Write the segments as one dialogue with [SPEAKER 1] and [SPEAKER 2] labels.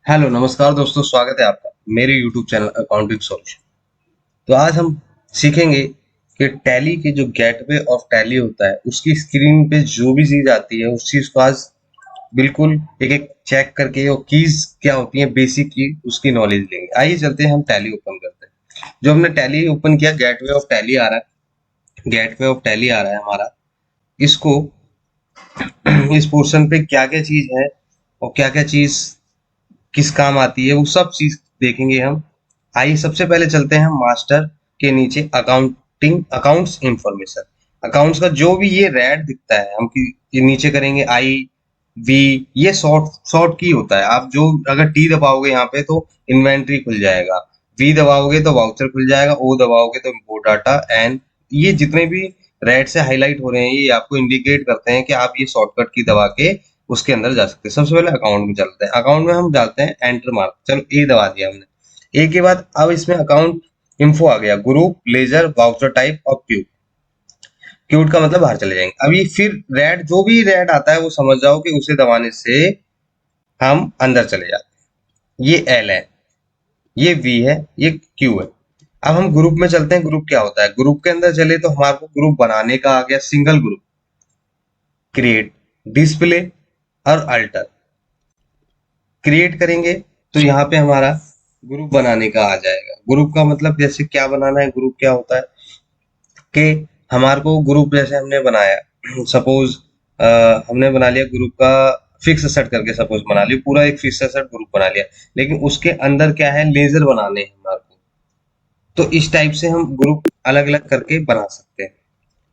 [SPEAKER 1] Hello नमस्कार दोस्तों, स्वागत है आपका मेरे यूट्यूब चैनल अकाउंटिंग सॉल्यूशन। तो आज हम सीखेंगे कि टैली के जो गेटवे ऑफ टैली होता है उसकी स्क्रीन पे जो भी चीज आती है उस चीज को आज बिल्कुल एक एक चेक करके और कीज क्या होती है बेसिक की उसकी नॉलेज लेंगे। आइए चलते हैं, हम टैली ओपन करते हैं। जो हमने टैली ओपन किया, गेटवे ऑफ टैली आ रहा है, गेटवे ऑफ टैली आ रहा है हमारा। इसको इस पोर्शन पे क्या क्या चीज है और क्या क्या चीज किस काम आती है वो सब चीज देखेंगे हम। आइए सबसे पहले चलते हैं मास्टर के नीचे, अकाउंटिंग अकाउंट्स इंफॉर्मेशन। अकाउंट्स का जो भी ये रेड दिखता है हम ये नीचे करेंगे आई वी, ये शॉर्ट शॉर्ट की होता है। आप जो अगर टी दबाओगे यहाँ पे तो इन्वेंट्री खुल जाएगा, वी दबाओगे तो वाउचर खुल जाएगा, ओ दबाओगे तो इम्पोर्ट डाटा। एंड ये जितने भी रेड से हाईलाइट हो रहे हैं ये आपको इंडिकेट करते हैं कि आप ये शॉर्टकट की दबा के उसके अंदर जा सकते हैं। सबसे पहले अकाउंट में चलते हैं। अकाउंट में हम डालते हैं एंटर मार्क, चलो ए दबा दिया हमने। ए के बाद अब इसमें अकाउंट इन्फो आ गया, ग्रुप, लेजर, वाउचर टाइप और क्यूब। क्यूट का मतलब बाहर चले जाएंगे। अभी फिर रेड, जो भी रेड आता है वो समझ जाओ कि उसे दबाने से हम अंदर चले जाते हैं। ये एल है, ये वी है, ये क्यू है। अब हम ग्रुप में चलते हैं। ग्रुप क्या होता है? ग्रुप के अंदर चले तो हमारे को ग्रुप बनाने का आ गया, सिंगल ग्रुप, क्रिएट, डिस्प्ले और अल्टर। क्रिएट करेंगे तो यहाँ पे हमारा ग्रुप बनाने का आ जाएगा। ग्रुप का मतलब जैसे क्या बनाना है, ग्रुप क्या होता है कि हमारे को ग्रुप जैसे हमने बनाया, सपोज हमने बना लिया ग्रुप का फिक्स सेट करके, सपोज बना लिया पूरा एक फिक्स सेट ग्रुप बना लिया, लेकिन उसके अंदर क्या है, लेजर बनाने हैं हमारे को। तो इस टाइप से हम ग्रुप अलग अलग करके बना सकते हैं।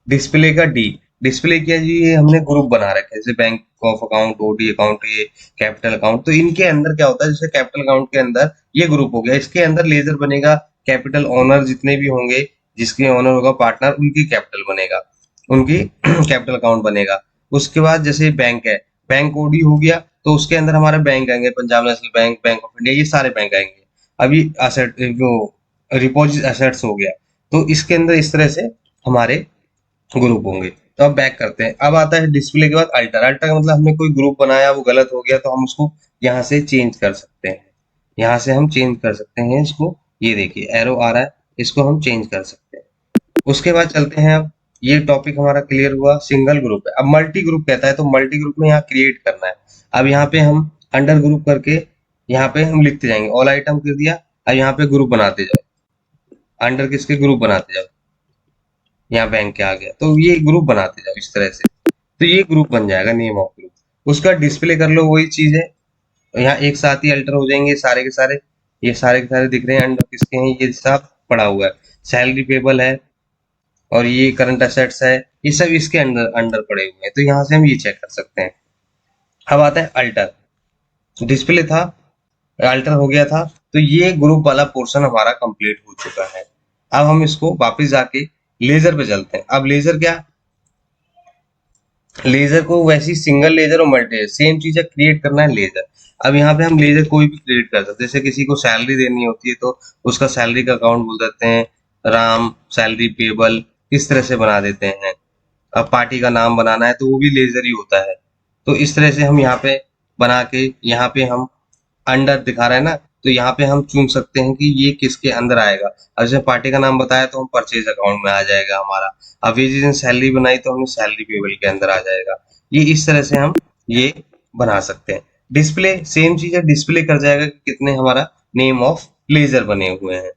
[SPEAKER 1] डिस्प्ले का डी, डिस्प्ले किया जी, ये हमने ग्रुप बना रखे हैं जैसे bank of account, OD account, ये कैपिटल अकाउंट। तो इनके अंदर क्या होता है, जैसे कैपिटल अकाउंट के अंदर ये ग्रुप हो गया, इसके अंदर लेजर बनेगा, कैपिटल ओनर जितने भी होंगे, जिसके ओनर होगा पार्टनर, उनकी कैपिटल बनेगा, उनकी कैपिटल अकाउंट बनेगा। उसके बाद जैसे बैंक है, बैंक ओडी हो गया तो उसके अंदर हमारे बैंक आएंगे, Punjab national bank, bank of India, ये सारे बैंक आएंगे। अभी असेट जो रिपोजिट एसेट्स हो गया, तो इसके अंदर इस तरह से हमारे ग्रुप होंगे। तो अब बैक करते हैं। अब आता है डिस्प्ले के बाद अल्टर। अल्टर का मतलब हमने कोई ग्रुप बनाया, वो गलत हो गया तो हम उसको यहाँ से चेंज कर सकते हैं। यहाँ से हम चेंज कर सकते हैं इसको, ये देखिए एरो आ रहा है, इसको हम चेंज कर सकते हैं। उसके बाद चलते हैं, अब ये टॉपिक हमारा क्लियर हुआ, सिंगल ग्रुप है। अब मल्टी ग्रुप कहता है, तो मल्टी ग्रुप में यहाँ क्रिएट करना है। अब यहाँ पे हम अंडर ग्रुप करके यहाँ पे हम लिखते जाएंगे, ऑल आइटम कर दिया। अब यहाँ पे ग्रुप बनाते जाओ, अंडर किसके ग्रुप बनाते जाओ, यहाँ बैंक के आ गया तो ये ग्रुप बनाते जाओ इस तरह से। तो ये ग्रुप बन जाएगा, नेम ऑफ ग्रुप। उसका डिस्प्ले कर लो, वही चीज है। यहाँ एक साथ ही अल्टर हो जाएंगे सारे के सारे, ये सारे के सारे दिख रहे हैं, अंडर किसके हैं, ये सब पड़ा हुआ है। सैलरी पेबल है और ये करंट असेट्स है, ये सब इसके अंडर अंडर पड़े हुए हैं। तो यहाँ से हम ये चेक कर सकते हैं। अब आता है अल्टर। डिस्प्ले था, अल्टर हो गया था, तो ये ग्रुप वाला पोर्शन हमारा कंप्लीट हो चुका है। अब हम इसको वापस जाके लेजर पे चलते हैं। अब लेजर क्या, लेजर को वैसी सिंगल लेजर और मल्टी सेम चीज है, क्रिएट करना है लेजर। अब यहाँ पे हम लेजर कोई भी क्रिएट कर सकते हैं। जैसे किसी को सैलरी देनी होती है तो उसका सैलरी का अकाउंट बोल देते हैं, राम सैलरी पेबल, इस तरह से बना देते हैं। अब पार्टी का नाम बनाना है तो वो भी लेजर ही होता है। तो इस तरह से हम यहाँ पे बना के, यहाँ पे हम अंडर दिखा रहा है ना, तो यहाँ पे हम चुन सकते हैं कि ये किसके अंदर आएगा। अब जैसे पार्टी का नाम बताया तो हम परचेज अकाउंट में आ जाएगा हमारा। अब ये जिस सैलरी बनाई तो हमने सैलरी पेबल के अंदर आ जाएगा। ये इस तरह से हम ये बना सकते हैं। डिस्प्ले सेम चीज है, डिस्प्ले कर जाएगा कि कितने हमारा नेम ऑफ लेजर बने हुए हैं।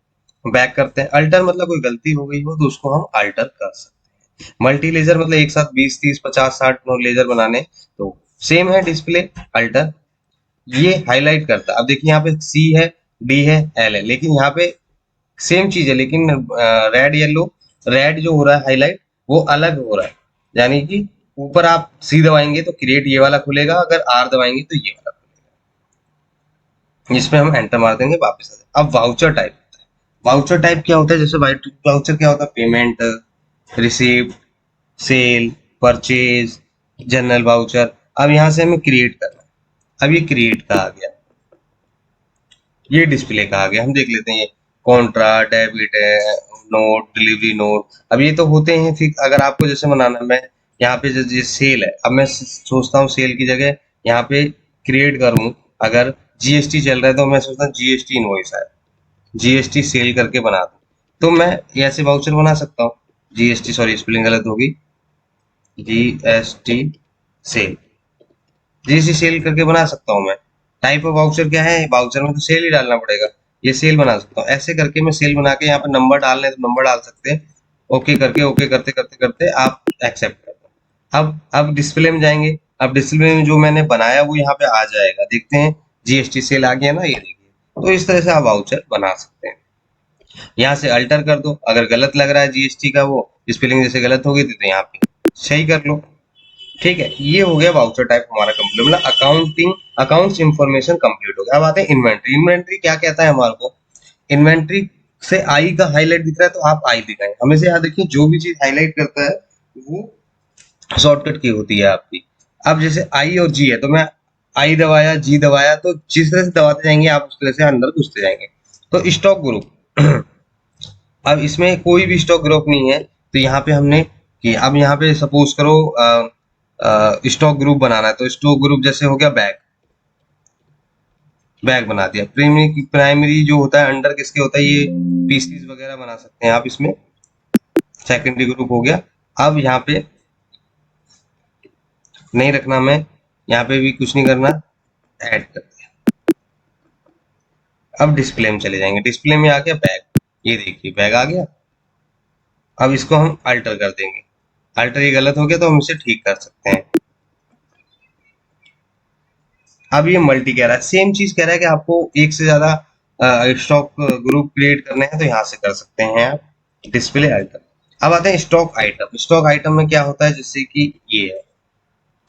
[SPEAKER 1] बैक करते हैं। अल्टर मतलब कोई गलती हो गई हो तो उसको हम अल्टर कर सकते हैं। मल्टी लेजर मतलब एक साथ 20 30 50 60 लेजर बनाने, तो सेम है डिस्प्ले अल्टर, ये हाईलाइट करता है। अब देखिए यहाँ पे सी है, डी है, एल है, लेकिन यहाँ पे सेम चीज है, लेकिन रेड येलो, रेड जो हो रहा है हाईलाइट वो अलग हो रहा है। यानी कि ऊपर आप सी दबाएंगे तो क्रिएट ये वाला खुलेगा, अगर आर दबाएंगे तो ये वाला खुलेगा। इसमें हम एंटर मार देंगे, वापस आ जाए। अब वाउचर टाइप, वाउचर टाइप क्या होता है, जैसे वाउचर क्या होता है, payment, receipt, sale, purchase, journal voucher. अब यहाँ से हमें क्रिएट करना है। अब ये क्रिएट का आ गया, ये डिस्प्ले का आ गया। हम देख लेते हैं, ये कॉन्ट्रा, डेबिट है, नोट, डिलीवरी नोट। अब ये तो होते हैं फिक्स। अगर आपको जैसे बनाना है, मैं यहाँ पे जैसे सेल है, अब मैं सोचता हूँ सेल की जगह यहाँ पे क्रिएट करूँ, अगर जीएसटी चल रहा है तो मैं सोचता हूँ जीएसटी इनवॉइस आए, जीएसटी सेल करके बना दूं, तो मैं ऐसे वाउचर बना सकता हूँ। जीएसटी, सॉरी स्पेलिंग गलत होगी, जीएसटी सेल, जीएसटी सेल करके बना सकता हूँ मैं। टाइप ऑफ वाउचर क्या है, वाउचर में तो सेल ही डालना पड़ेगा, ये सेल बना सकता हूँ। ऐसे करके मैं सेल बना के यहाँ पे नंबर डालने हैं तो नंबर डाल सकते हैं, ओके करके, ओके करते करते करते आप एक्सेप्ट कर दो। अब डिस्प्ले में जाएंगे, अब डिस्प्ले में जो मैंने बनाया वो यहाँ पे आ जाएगा, देखते हैं जीएसटी सेल आ गया ना, ये देखिए। तो इस तरह से आप वाउचर बना सकते हैं। यहाँ से अल्टर कर दो, अगर गलत लग रहा है जीएसटी का वो स्पेलिंग जैसे गलत हो गई थी तो यहाँ पे सही कर लो। ठीक है, ये हो गया वाउचर टाइप हमारा कंप्लीट, मतलब अकाउंटिंग अकाउंट्स इंफॉर्मेशन कंप्लीट हो गया। अब आते हैं इन्वेंट्री। इन्वेंट्री क्या कहता है हमारे को, इन्वेंट्री से आई का हाईलाइट दिख रहा है तो आप आई दिखाएं, हमेशा याद रखिए जो भी चीज हाईलाइट करता है वो शॉर्टकट की होती है आपकी। अब जैसे आई और जी है तो मैं आई दबाया, जी दबाया, तो जिस तरह से दबाते जाएंगे आप उस तरह से अंदर घुसते जाएंगे। तो स्टॉक ग्रुप अब इसमें कोई भी स्टॉक ग्रुप नहीं है, तो यहाँ पे हमने कि अब यहाँ पे सपोज करो स्टॉक ग्रुप बनाना है, तो स्टॉक ग्रुप जैसे हो गया बैग, बैग बना दिया। प्राइमरी प्राइमरी जो होता है अंडर किसके होता है, ये पीसीज वगैरह बना सकते हैं आप इसमें। सेकेंडरी ग्रुप हो गया। अब यहाँ पे नहीं रखना, मैं यहाँ पे भी कुछ नहीं करना, ऐड कर दिया। अब डिस्प्ले में चले जाएंगे, डिस्प्ले में आ गया बैग, ये देखिए बैग आ गया। अब इसको हम अल्टर कर देंगे, अल्टर ये गलत हो गया तो हम इसे ठीक कर सकते हैं। अब ये मल्टी कह रहा है, सेम चीज कह रहा है कि आपको एक से ज्यादा स्टॉक ग्रुप क्रिएट करने हैं तो यहाँ से कर सकते हैं आप, डिस्प्ले अल्टर। अब आते हैं स्टॉक आइटम। स्टॉक आइटम में क्या होता है, जैसे कि ये है,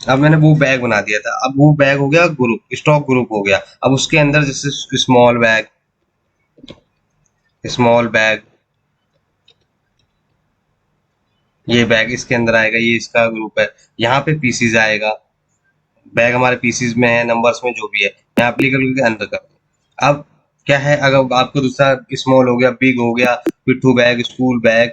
[SPEAKER 1] अब मैंने वो बैग बना दिया था, अब वो बैग हो गया ग्रुप, स्टॉक ग्रुप हो गया। अब उसके अंदर जैसे स्मॉल बैग, स्मॉल बैग, ये बैग इसके अंदर आएगा, ये इसका ग्रुप है। यहाँ पे पीसीज आएगा, बैग हमारे पीसीज में है, नंबर्स में जो भी है, यहाँ एप्लीकेबल के अंदर कर दो। अब क्या है, अगर आपको दूसरा स्मॉल हो गया, बिग हो गया, पिट्ठू bag, school bag,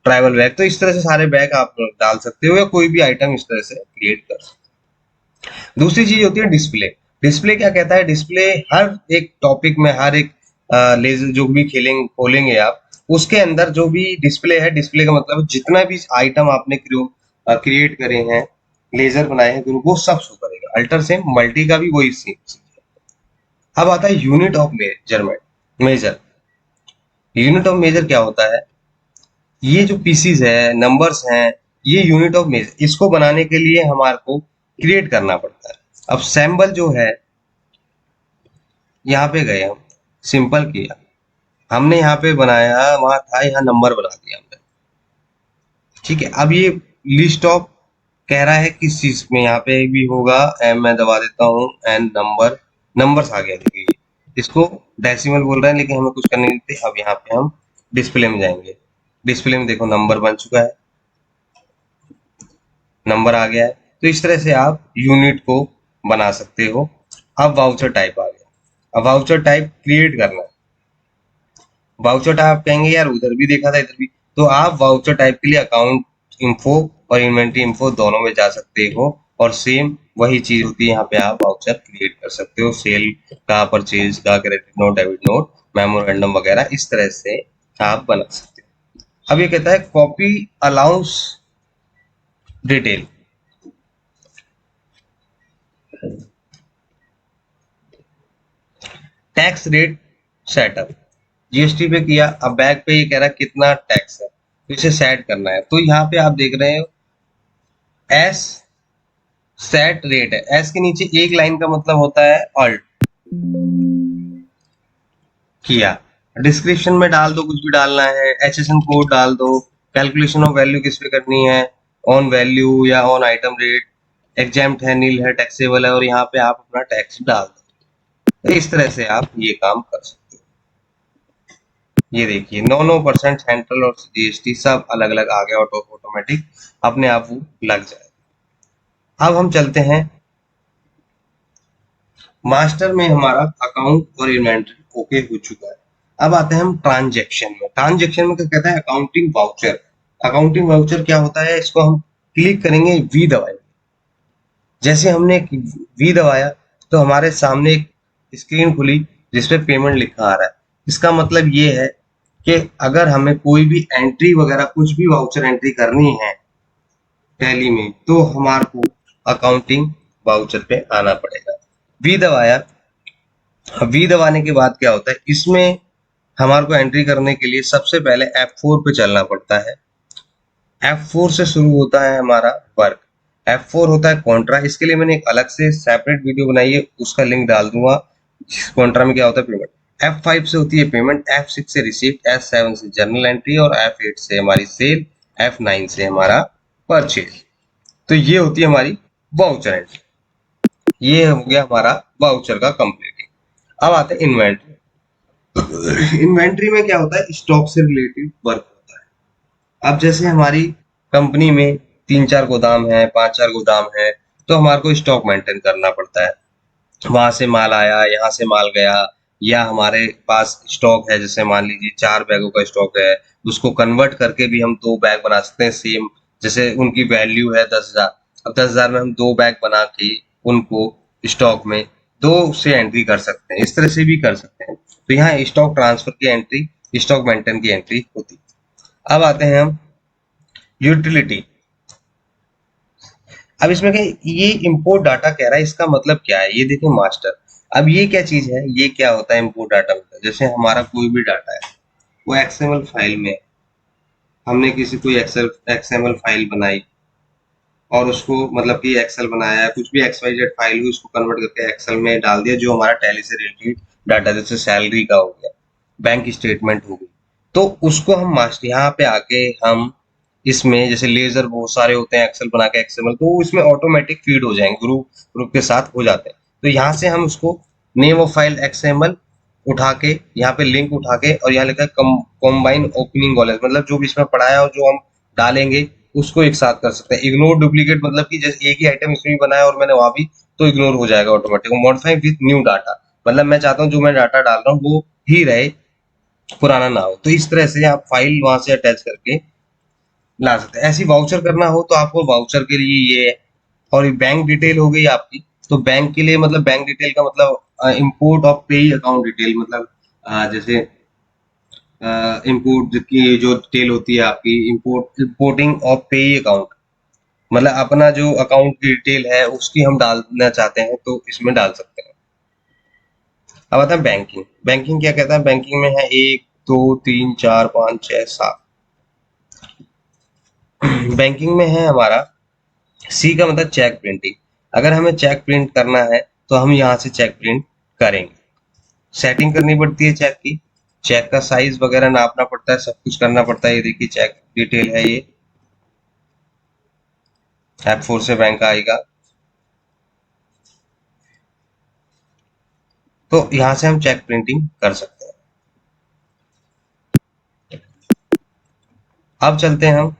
[SPEAKER 1] travel bag, तो इस तरह से सारे बैग आप डाल सकते हो या कोई भी आइटम इस तरह से क्रिएट कर सकते हो। दूसरी चीज होती है डिस्प्ले। डिस्प्ले क्या कहता है, डिस्प्ले हर एक टॉपिक में, हर एक लेजर जो भी खेलेंगे खोलेंगे आप, उसके अंदर जो भी डिस्प्ले है, डिस्प्ले का मतलब जितना भी आइटम आपने क्रिएट करे हैं, लेजर बनाए हैं ग्रुप, वो सब शो करेगा। अल्टर से मल्टी का भी वही सेम चीज है। अब आता है unit of measurement, measure. Unit of measure क्या होता है, ये जो पीसीज है, नंबर्स हैं, ये यूनिट ऑफ मेजर, इसको बनाने के लिए हमारे को क्रिएट करना पड़ता है। अब सैम्बल जो है, यहाँ पे गए हम, सिंपल किया हमने, यहाँ पे बनाया, वहां था, यहाँ नंबर बना दिया हमने। ठीक है, अब ये लिस्ट ऑफ कह रहा है किस चीज में, यहाँ पे भी होगा एम, मैं दबा देता हूँ एंड नंबर, नंबर्स आ गया देखिए। इसको डेसिमल बोल रहे हैं लेकिन हमें कुछ करने नहीं देते। अब यहाँ पे हम डिस्प्ले में जाएंगे, डिस्प्ले में देखो नंबर बन चुका है, नंबर आ गया है। तो इस तरह से आप यूनिट को बना सकते हो। अब वाउचर टाइप आ गया, अब वाउचर टाइप क्रिएट करना है। वाउचर टाइप आप कहेंगे यार उधर भी देखा था इधर भी, तो आप वाउचर टाइप के लिए अकाउंट इन्फो और इन्वेंट्री इन्फो दोनों में जा सकते हो, और सेम वही चीज होती है, यहाँ पे आप वाउचर क्रिएट कर सकते हो, सेल का, परचेज का, credit note, debit note, memorandum वगैरह, इस तरह से आप बना सकते हो। अब ये कहता है copy allowance detail, tax rate setup, GST पे किया, अब बैक पे ये कह रहा है कितना टैक्स है, तो इसे सेट करना है। तो यहाँ पे आप देख रहे हो एस सेट रेट है, एस के नीचे एक लाइन का मतलब होता है ऑल्ट, किया। डिस्क्रिप्शन में डाल दो, कुछ भी डालना है, एचएसएन कोड डाल दो, कैलकुलेशन ऑफ वैल्यू किस पे करनी है, ऑन वैल्यू या ऑन आइटम रेट, एग्जाम्प्ट है, नील है, टैक्सेबल है, और यहाँ पे आप अपना टैक्स डाल दो। तो इस तरह से आप ये काम कर सकते हो। ये देखिए 9% सेंट्रल और जीएसटी सब अलग अलग आ गया, ऑटोमेटिक अपने आप वो लग जाए। अब हम चलते हैं मास्टर में, हमारा अकाउंट और इन्वेंटरी ओके हो चुका है। अब आते हैं हम ट्रांजैक्शन में। ट्रांजैक्शन में क्या कहता है, अकाउंटिंग वाउचर। अकाउंटिंग वाउचर क्या होता है, इसको हम क्लिक करेंगे, वी दबाएंगे, जैसे हमने वी दबाया तो हमारे सामने एक स्क्रीन खुली जिसपे पेमेंट लिखा आ रहा है। इसका मतलब ये है कि अगर हमें कोई भी एंट्री वगैरह कुछ भी वाउचर एंट्री करनी है टैली में, तो हमारे को अकाउंटिंग वाउचर पे आना पड़ेगा। वी दबाया। अब वी दबाने के बाद क्या होता है, इसमें हमारे को एंट्री करने के लिए सबसे पहले F4 पे चलना पड़ता है। F4 से शुरू होता है हमारा वर्क। F4 होता है कॉन्ट्रा। इसके लिए मैंने एक अलग से सेपरेट वीडियो बनाई है, उसका लिंक डाल दूंगा। कॉन्ट्रा में क्या होता है, पेमेंट। F5 से होती है पेमेंट, F6 से रिसीप्ट, F7 से जर्नल एंट्री और F8 से हमारी सेल, F9 से हमारा परचेज। तो ये होती है हमारी वाउचर एंट्री। ये हो गया हमारा वाउचर का कंप्लीटिंग। अब आते हैं इन्वेंट्री। इन्वेंट्री में क्या होता है, स्टॉक से रिलेटेड वर्क होता है। अब जैसे हमारी कंपनी में 3-4 गोदाम है, 5-4 गोदाम है, तो हमारे को स्टॉक मेंटेन करना पड़ता है। वहां से माल आया, यहाँ से माल गया, या हमारे पास स्टॉक है, जैसे मान लीजिए 4 बैगों का स्टॉक है, उसको कन्वर्ट करके भी हम 2 बैग बना सकते हैं सेम। जैसे उनकी वैल्यू है 10,000, अब 10,000 में हम 2 बैग बना के उनको स्टॉक में 2 से एंट्री कर सकते हैं। इस तरह से भी कर सकते हैं। तो यहाँ स्टॉक ट्रांसफर की एंट्री, स्टॉक मेंटेन की एंट्री होती है। अब आते हैं हम यूटिलिटी। अब इसमें क्या, ये इंपोर्ट डाटा कह रहा है, इसका मतलब क्या है, ये देखिए मास्टर। अब ये क्या चीज है, ये क्या होता है इंपोर्ट डाटा होता है, जैसे हमारा कोई भी डाटा है वो एक्सएमएल फाइल में, हमने किसी कोई एक्सएमएल फाइल बनाई और उसको मतलब कि एक्सेल बनाया है, कुछ भी XYZ फाइल हुई उसको कन्वर्ट करके एक्सेल में डाल दिया, जो हमारा टैली से रिलेटेड डाटा, जैसे सैलरी का हो गया, बैंक स्टेटमेंट हो गई, तो उसको हम मास्टर यहाँ पे आके हम इसमें जैसे लेजर बहुत सारे होते हैं एक्सेल बना के एक्सएमएल, तो वो इसमें ऑटोमेटिक फीड हो जाएंगे, ग्रुप ग्रुप के साथ हो जाते हैं। तो यहाँ से हम उसको नेम ऑफ फाइल एक्सएमएल उठा के यहाँ पे लिंक उठा के, और यहाँ लिखा है कॉम्बाइन ओपनिंग वॉलेट, मतलब जो भी इसमें पड़ा है और जो हम डालेंगे उसको एक साथ कर सकते हैं। इग्नोर डुप्लीकेट, मतलब कि जैसे एक ही आइटम इसमें भी बनाया और मैंने वहां भी, तो इग्नोर हो जाएगा automatic. Modify with new data, मतलब मैं चाहता हूँ जो मैं डाटा डाल रहा हूँ वो ही रहे, पुराना ना हो। तो इस तरह से आप फाइल वहां से अटैच करके ला सकते हैं। ऐसी वाउचर करना हो तो आपको वाउचर के लिए ये है। और बैंक डिटेल हो गई आपकी, तो बैंक के लिए मतलब बैंक डिटेल का मतलब इंपोर्ट ऑफ पे अकाउंट डिटेल, मतलब जैसे इंपोर्ट की जो डिटेल होती है आपकी, इंपोर्टिंग ऑफ पे अकाउंट, मतलब अपना जो अकाउंट की डिटेल है उसकी हम डालना चाहते हैं तो इसमें डाल सकते हैं। अब आता है बैंकिंग। बैंकिंग क्या कहता है, बैंकिंग में है 1 2 3 4 5 6 7। बैंकिंग में है हमारा सी का मतलब चेक प्रिंटिंग। अगर हमें चेक प्रिंट करना है तो हम यहाँ से चेक प्रिंट करेंगे। सेटिंग करनी पड़ती है चेक की, चेक का साइज वगैरह नापना पड़ता है, सब कुछ करना पड़ता है। ये देखिए चेक डिटेल है, ये F4 से बैंक आएगा। तो यहाँ से हम चेक प्रिंटिंग कर सकते हैं। अब चलते हैं हम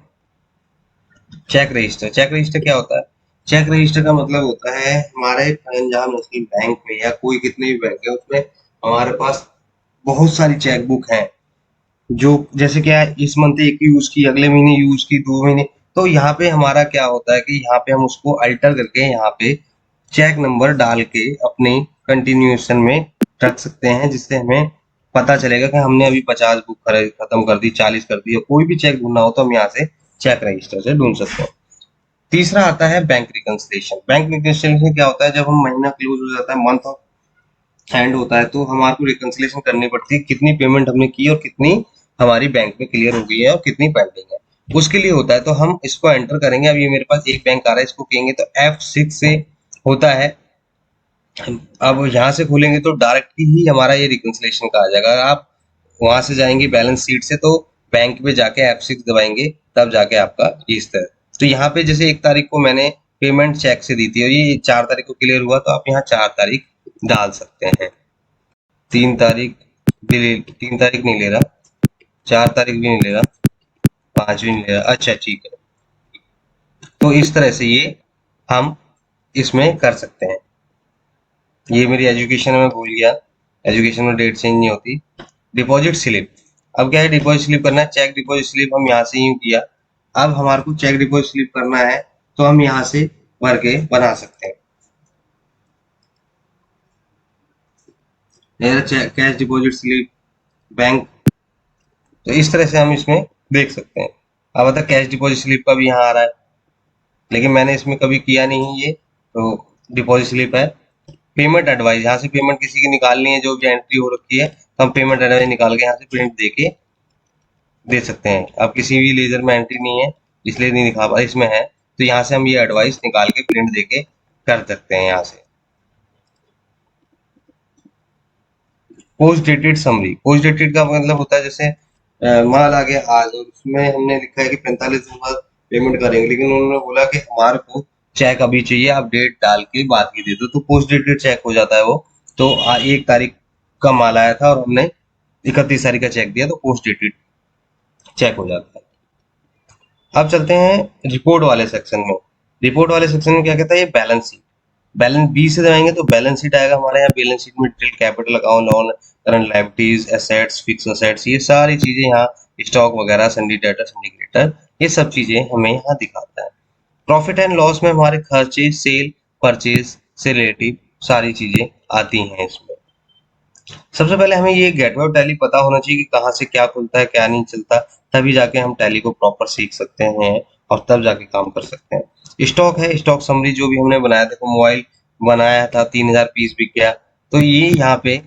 [SPEAKER 1] चेक रजिस्टर। चेक रजिस्टर क्या होता है, चेक रजिस्टर का मतलब होता है हमारे पंजाब नेशनल बैंक में या कोई कितने भी बैंक है उसमें हमारे पास बहुत सारी चेक बुक हैं, जो जैसे क्या है इस मंथ एक यूज की, अगले महीने यूज की, 2 महीने। तो यहाँ पे हमारा क्या होता है कि यहाँ पे हम उसको अल्टर करके यहाँ पे चेक नंबर डाल के अपने कंटिन्यूएशन में रख सकते हैं, जिससे हमें पता चलेगा कि हमने अभी 50 बुक खत्म कर दी, 40 कर दी, कोई भी चेक ढूंढना हो तो हम यहाँ से चेक रजिस्टर से ढूंढ सकते हैं। तीसरा आता है बैंक रिकंसिलिएशन। बैंक रिकंसिलिएशन क्या होता है, जब हम महीना क्लोज हो जाता है, मंथ ऑफ एंड होता है, तो हमारे को रिकंसिलिएशन करनी पड़ती है कितनी पेमेंट हमने की और कितनी हमारी बैंक में क्लियर हो गई है और कितनी पेंडिंग है। उसके लिए होता है, तो हम इसको एंटर करेंगे। अब ये मेरे पास एक बैंक आ रहा है, इसको कहेंगे तो F6 से होता है। अब यहाँ से खोलेंगे तो डायरेक्ट ही हमारा ये रिकंसिलिएशन का आ जाएगा। आप वहां से जाएंगे बैलेंस शीट से, तो बैंक में जाके F6 दबाएंगे, तब जाके आपका इस तरह। तो यहाँ पे जैसे 1 तारीख को मैंने पेमेंट चेक से दी थी और ये 4 तारीख को क्लियर हुआ, तो आप यहाँ 4 तारीख डाल सकते हैं। 3 तारीख भी 3 तारीख नहीं ले रहा, 4 तारीख भी नहीं ले रहा, 5 भी नहीं ले रहा। अच्छा ठीक है, तो इस तरह से ये हम इसमें कर सकते हैं। ये मेरी एजुकेशन में भूल गया, एजुकेशन में डेट चेंज नहीं होती। Deposit slip. अब क्या है, डिपॉजिट स्लिप करना है, चेक डिपॉजिट स्लिप हम यहाँ से यूं किया। अब हमारे को चेक डिपॉजिट स्लिप करना है तो हम यहाँ से भर के बना सकते हैं। Cash deposit slip, bank. तो इस तरह से हम इसमें देख सकते हैं। अब बता कैश डिपॉजिट स्लिप का भी यहाँ आ रहा है, लेकिन मैंने इसमें कभी किया नहीं ये, तो डिपॉजिट स्लिप है। पेमेंट एडवाइस, यहाँ से पेमेंट किसी की निकालनी है जो भी एंट्री हो रखी है, तो हम पेमेंट एडवाइस निकाल के यहाँ से प्रिंट दे के दे सकते हैं। अब किसी भी लेजर में एंट्री नहीं है इसलिए नहीं दिखा पा, इसमें है तो यहाँ से हम ये एडवाइस निकाल के प्रिंट दे के कर सकते हैं। यहाँ से post dated summary, post dated का मतलब होता है जैसे माल आ गया आज और उसमें हमने लिखा है कि 45 दिन बाद पेमेंट करेंगे, लेकिन उन्होंने बोला कि हमारे को चेक अभी चाहिए, आप डेट डाल के बाद की दे दो, तो पोस्ट डेटेड चेक हो जाता है वो। तो 1 तारीख का माल आया था और हमने 31 तारीख का चेक दिया, तो पोस्ट डेटेड चेक हो जाता है। अब चलते हैं रिपोर्ट वाले सेक्शन में। रिपोर्ट वाले सेक्शन में क्या कहता है, ये बैलेंस शीट। बैलेंस बी से जाएंगे तो बैलेंस शीट आएगा हमारे यहाँ। बैलेंस शीट में detail capital account, loan, current liabilities, assets, fix assets, ये सारी चीजें यहाँ, स्टॉक वगैरह, सन्डी डेटर, सन्डी क्रेडिटर, ये सब चीजें हमें यहाँ दिखाता है। प्रॉफिट एंड लॉस में हमारे खर्चे, सेल, परचेज से रिलेटिव सारी चीजें आती हैं इसमें। सबसे पहले हमें ये गेटवे ऑफ टैली पता होना चाहिए कि कहाँ से क्या खुलता है क्या नहीं चलता, तभी जाके हम टैली को प्रॉपर सीख सकते हैं और तब जाके काम कर सकते हैं। स्टॉक है, स्टॉक समरी जो भी हमने बनाया, देखो मोबाइल बनाया था 3000 पीस बिक गया, तो ये यहाँ पे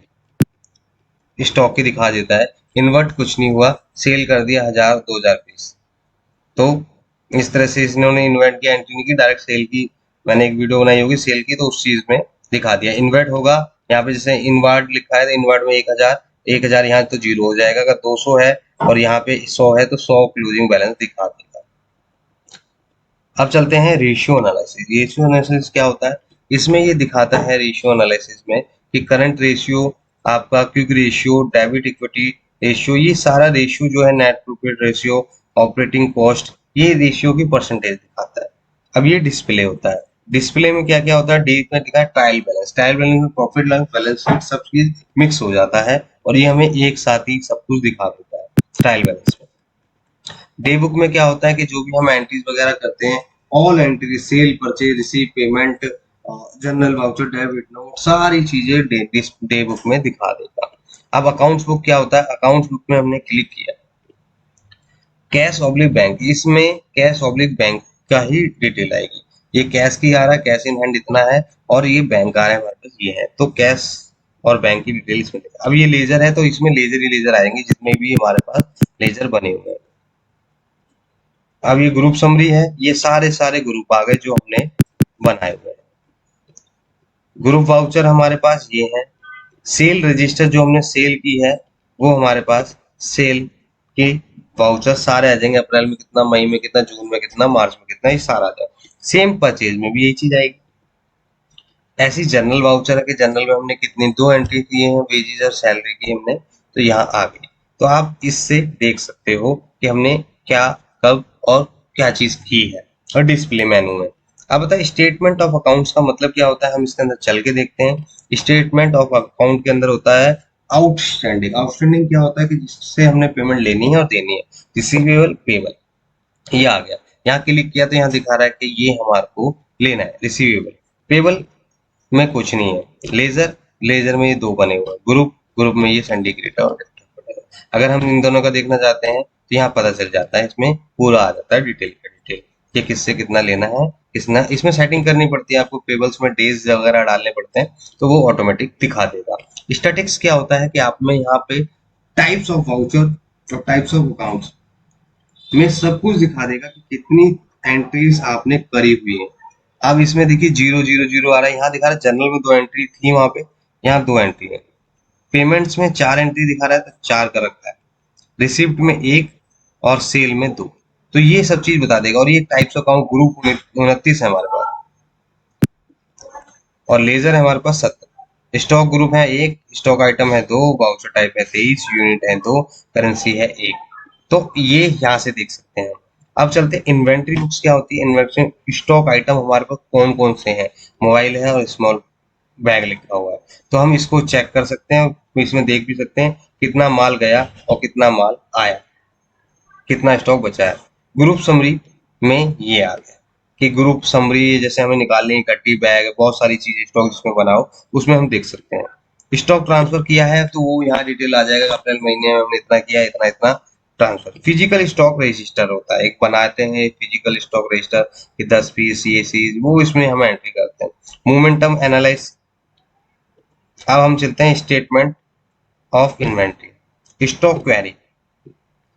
[SPEAKER 1] स्टॉक की दिखा देता है। इन्वर्ट कुछ नहीं हुआ, सेल कर दिया 1000 2000 पीस, तो इस तरह से इन्होंने इन्वर्ट की एंट्री नहीं की, डायरेक्ट सेल की। मैंने एक वीडियो बनाई होगी सेल की, तो उस चीज में दिखा दिया। इन्वर्ट होगा यहाँ पे, जैसे इनवर्ट लिखा है तो इन्वर्ट में 1000, 1000 यहाँ तो जीरो हो जाएगा। अगर 200 है और यहाँ पे 100 है तो 100 क्लोजिंग बैलेंस दिखा देगा। अब चलते हैं रेशियो एनालिसिस। रेशियो एनालिसिस क्या होता है, इसमें ये दिखाता है रेशियो एनालिसिस में कि करंट रेशियो, आपका quick ratio, debit equity ratio, ये सारा रेशियो जो है, net profit ratio, operating cost, ये रेशियो की परसेंटेज दिखाता है। अब ये डिस्प्ले होता है। डिस्प्ले में क्या क्या होता है, डी में दिखा है ट्रायल बैलेंस। ट्रायल बैलेंस में प्रॉफिट लॉस, बैलेंस शीट, सब चीज मिक्स हो जाता है और ये हमें एक साथ ही सब कुछ दिखा देता है ट्रायल बैलेंस में। डे बुक में क्या होता है कि जो भी हम एंट्रीज वगैरह करते हैं, all entry, sale, purchase, receive, payment, journal voucher, debit note, सारी चीजें डे बुक में दिखा देगा। अब अकाउंट्स बुक क्या होता है, अकाउंट्स बुक में हमने क्लिक किया कैश ऑब्लिक बैंक, इसमें कैश ऑब्लिक बैंक का ही डिटेल आएगी। ये कैश की आ रहा है, कैश इन हैंड इतना है, और ये बैंक आ रहा है हमारे पास, ये है, तो कैश और बैंक की डिटेल इसमें। अब ये लेजर है तो इसमें लेजर ही लेजर आएंगे जितने भी हमारे पास लेजर बने हुए हैं। अब ये ग्रुप समरी है, ये सारे सारे ग्रुप आ गए जो हमने बनाए हुए हैं। ग्रुप वाउचर हमारे पास ये है। सेल रजिस्टर जो हमने सेल की है वो हमारे पास सेल के वाउचर सारे आ जाएंगे। अप्रैल में कितना, मई में कितना, जून में कितना, मार्च में कितना, ये सारा आ जाएगा। सेम परचेज में भी यही चीज आएगी। ऐसी जनरल वाउचर है कि जनरल में हमने कितनी 2 एंट्री किए हैं, वेजेस और सैलरी की हमने, तो यहाँ आ गई। तो आप इससे देख सकते हो कि हमने क्या, कब और क्या चीज की है। और डिस्प्ले मेनू है। अब बताइए स्टेटमेंट ऑफ अकाउंट्स का मतलब क्या होता है, हम इसके अंदर चल के देखते हैं। स्टेटमेंट ऑफ अकाउंट के अंदर होता है आउटस्टैंडिंग। आउटस्टैंडिंग क्या होता है कि जिससे हमने पेमेंट लेनी है और देनी है, रिसीवेबल, पेबल, ये आ गया। यहाँ क्लिक किया तो यहाँ दिखा रहा है कि ये हमारे को लेना है रिसीवेबल। पेबल में कुछ नहीं है। लेजर, लेजर में ये 2 बने हुए हैं। ग्रुप, ग्रुप में ये सन्डी क्रेडिटर और डेबिट क्रेडिटर। अगर हम इन दोनों का देखना चाहते हैं तो यहाँ पता चल जाता है, इसमें पूरा आ जाता है डिटेल का डिटेल कि किससे कितना लेना है, कितना। इसमें सेटिंग करनी पड़ती है आपको, पेबल्स में डेज वगैरह डालने पड़ते हैं, तो वो ऑटोमेटिक दिखा देगा। स्टैटिक्स क्या होता है कि आप में यहाँ पे टाइप्स ऑफ वाउचर और टाइप्स ऑफ अकाउंट्स में सब कुछ दिखा देगा कि कितनी एंट्रीज आपने करी हुई है। अब इसमें देखिए 0 0 0 आ रहा है, यहाँ दिखा रहा है जनरल में 2 एंट्री थी, वहां पे यहाँ 2 एंट्री है। पेमेंट्स में 4 एंट्री दिखा रहा है तो 4 का रखा है। रिसिप्ट में 1 और सेल में 2, तो ये सब चीज बता देगा। और ये टाइप्स अकाउंट ग्रुप 29 है हमारे पास, और लेजर है हमारे पास 70। स्टॉक ग्रुप है 1, स्टॉक आइटम है 2, वाउचर टाइप है 23, यूनिट है 2, करेंसी है 1। तो ये यहाँ से देख सकते हैं। अब चलते हैं इन्वेंट्री बुक्स क्या होती है। इन्वेंट्री स्टॉक आइटम हमारे पास कौन कौन से हैं, मोबाइल है और स्मॉल बैग लिखा हुआ है, तो हम इसको चेक कर सकते हैं। इसमें देख भी सकते हैं कितना माल गया और कितना माल आया, कितना स्टॉक बचा है। ग्रुप समरी में ये आ गया कि ग्रुप समरी जैसे हमें निकालनी है, गड्डी बैग, बहुत सारी चीजें स्टॉक जिसमें बनाओ, उसमें हम देख सकते हैं। स्टॉक ट्रांसफर किया है तो वो यहाँ डिटेल आ जाएगा, अप्रैल महीने में हमने इतना किया, इतना इतना ट्रांसफर। फिजिकल स्टॉक रजिस्टर होता है, एक बनाते हैं फिजिकल स्टॉक रजिस्टर कि 10 पीस सीएसी, वो इसमें हम एंट्री करते हैं। Momentum analyse. अब हम चलते हैं statement of inventory, stock query,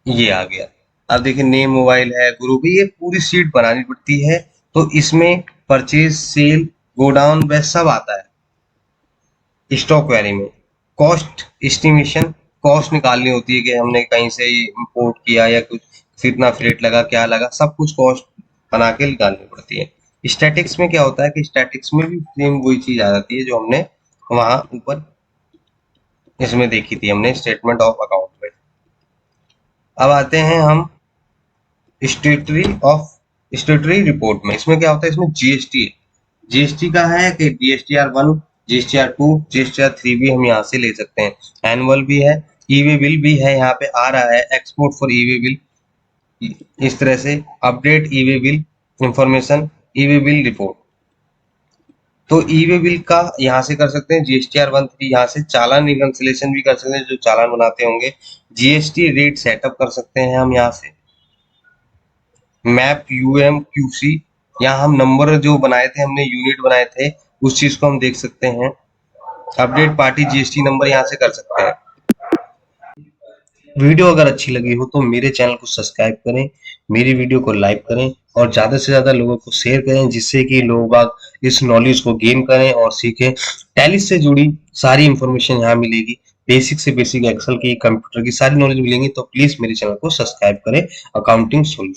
[SPEAKER 1] ये आ गया। अब देखिए नेम, मोबाइल है, ग्रुप, ये पूरी शीट बनानी पड़ती है। तो इसमें परचेज, सेल, गोडाउन वह सब आता है स्टॉक क्वेरी में। कॉस्ट एस्टिमेशन, कॉस्ट निकालनी होती है कि हमने कहीं से इंपोर्ट किया या कुछ, कितना फ्रेट लगा, क्या लगा, सब कुछ कॉस्ट बना के निकालनी पड़ती है। स्टैटिक्स में क्या होता है कि स्टैटिक्स में भी सेम वही चीज आ जाती है जो हमने वहां ऊपर इसमें देखी थी हमने स्टेटमेंट ऑफ अकाउंट में। अब आते हैं हम स्टेटरी रिपोर्ट में। इसमें क्या होता है, इसमें जीएसटी है। जीएसटी का है कि जीएसटीआर 1, जीएसटीआर 2, जीएसटीआर 3 भी हम यहाँ से ले सकते हैं। एनुअल भी है, ई वे बिल भी है, यहाँ पे आ रहा है export for E way bill. इस तरह से अपडेट ई वे बिल इंफॉर्मेशन, ई वे बिल रिपोर्ट। तो ई वे बिल का यहाँ से कर सकते हैं, जीएसटीआर 1, 3 यहाँ से चालान रिकंसिलेशन भी कर सकते हैं, जो चालान बनाते होंगे। जीएसटी रेट सेटअप कर सकते हैं हम यहाँ से। मैप यूएम क्यूसी, यहाँ हम नंबर जो बनाए थे हमने, यूनिट बनाए थे, उस चीज को हम देख सकते हैं। अपडेट पार्टी जीएसटी नंबर यहाँ से कर सकते हैं। वीडियो अगर अच्छी लगी हो तो मेरे चैनल को सब्सक्राइब करें, मेरी वीडियो को लाइक करें और ज्यादा से ज्यादा लोगों को शेयर करें, जिससे कि लोग बाग इस नॉलेज को गेन करें और सीखें। टैली से जुड़ी सारी इंफॉर्मेशन यहाँ मिलेगी, बेसिक से बेसिक एक्सेल की, कंप्यूटर की सारी नॉलेज मिलेंगी। तो प्लीज मेरे चैनल को सब्सक्राइब करें, अकाउंटिंग सॉल्यूशन।